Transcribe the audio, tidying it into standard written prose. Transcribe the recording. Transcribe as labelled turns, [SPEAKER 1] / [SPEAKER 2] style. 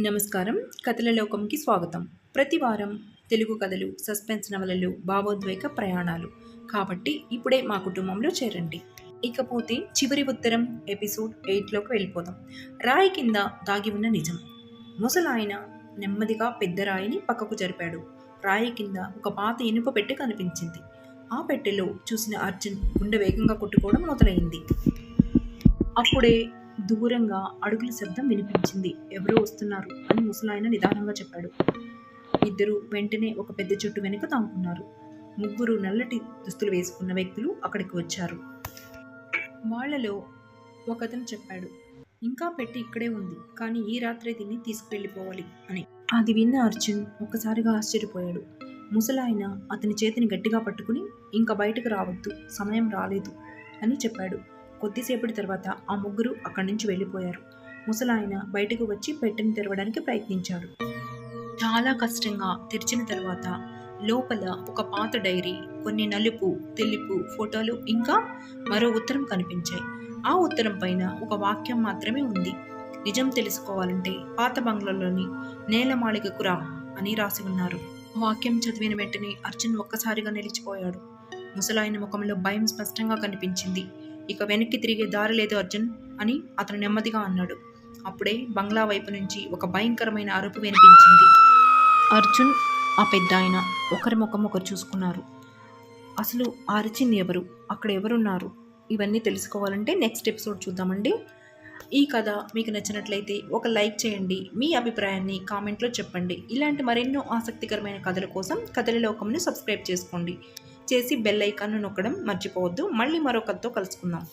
[SPEAKER 1] నమస్కారం. కథల లోకంకి స్వాగతం. ప్రతి వారం తెలుగు కథలు, సస్పెన్స్ నవలలు, భావోద్వేగ ప్రయాణాలు. కాబట్టి ఇప్పుడే మా కుటుంబంలో చేరండి. ఇకపోతే చివరి ఉత్తరం ఎపిసోడ్ 8లోకి వెళ్ళిపోదాం. రాయి కింద దాగి ఉన్న నిజం. ముసలాయన నెమ్మదిగా పెద్ద రాయిని పక్కకు జరిపాడు. రాయి కింద ఒక పాత ఇనుప పెట్టె కనిపించింది. ఆ పెట్టెలో చూసిన అర్జున్ గుండె వేగంగా కొట్టుకోవడం మొదలైంది. అప్పుడే దూరంగా అడుగుల శబ్దం వినిపించింది. ఎవరో వస్తున్నారు అని ముసలాయన నిదానంగా చెప్పాడు. ఇద్దరు వెంటనే ఒక పెద్ద చెట్టు వెనుక తాముకున్నారు. ముగ్గురు నల్లటి దుస్తులు వేసుకున్న వ్యక్తులు అక్కడికి వచ్చారు. వాళ్లలో ఒకతను చెప్పాడు, ఇంకా పెట్టి ఇక్కడే ఉంది, కానీ ఈ రాత్రే దీన్ని తీసుకువెళ్ళిపోవాలి అని. అది విన్న అర్జున్ ఒక్కసారిగా ఆశ్చర్యపోయాడు. ముసలాయన అతని చేతిని గట్టిగా పట్టుకుని, ఇంకా బయటకు రావద్దు, సమయం రాలేదు అని చెప్పాడు. కొద్దిసేపటి తర్వాత ఆ ముగ్గురు అక్కడి నుంచి వెళ్ళిపోయారు. ముసలాయన బయటకు వచ్చి పెట్టెను తెరవడానికి ప్రయత్నించాడు. చాలా కష్టంగా తెరిచిన తర్వాత లోపల ఒక పాత డైరీ, కొన్ని నలుపు తెలుపు ఫోటోలు, ఇంకా మరో ఉత్తరం కనిపించాయి. ఆ ఉత్తరం పైన ఒక వాక్యం మాత్రమే ఉంది. నిజం తెలుసుకోవాలంటే పాత బంగ్లాలోని నేలమాళిగకు రా అని రాసి ఉన్నారు. వాక్యం చదివిన వెంటనే అర్జున్ ఒక్కసారిగా నిలిచిపోయాడు. ముసలాయన ముఖంలో భయం స్పష్టంగా కనిపించింది. ఇక వెనక్కి తిరిగే దారి లేదు అర్జున్ అని అతను నెమ్మదిగా అన్నాడు. అప్పుడే బంగ్లా వైపు నుంచి ఒక భయంకరమైన అరుపు వినిపించింది. అర్జున్, ఆ పెద్ద ఆయన ఒకరి ముఖం ఒకరు చూసుకున్నారు. అసలు ఆ అర్జున్ ఎవరు, అక్కడ ఎవరున్నారు, ఇవన్నీ తెలుసుకోవాలంటే నెక్స్ట్ ఎపిసోడ్ చూద్దామండి. ఈ కథ మీకు నచ్చినట్లయితే ఒక లైక్ చేయండి. మీ అభిప్రాయాన్ని కామెంట్లో చెప్పండి. ఇలాంటి మరెన్నో ఆసక్తికరమైన కథల కోసం కథల లోకంను సబ్స్క్రైబ్ చేసుకోండి. చేసి బెల్ ఐకాన్ను నొక్కడం మర్చిపోవద్దు. మళ్ళీ మరో కథతో కలుసుకుందాం.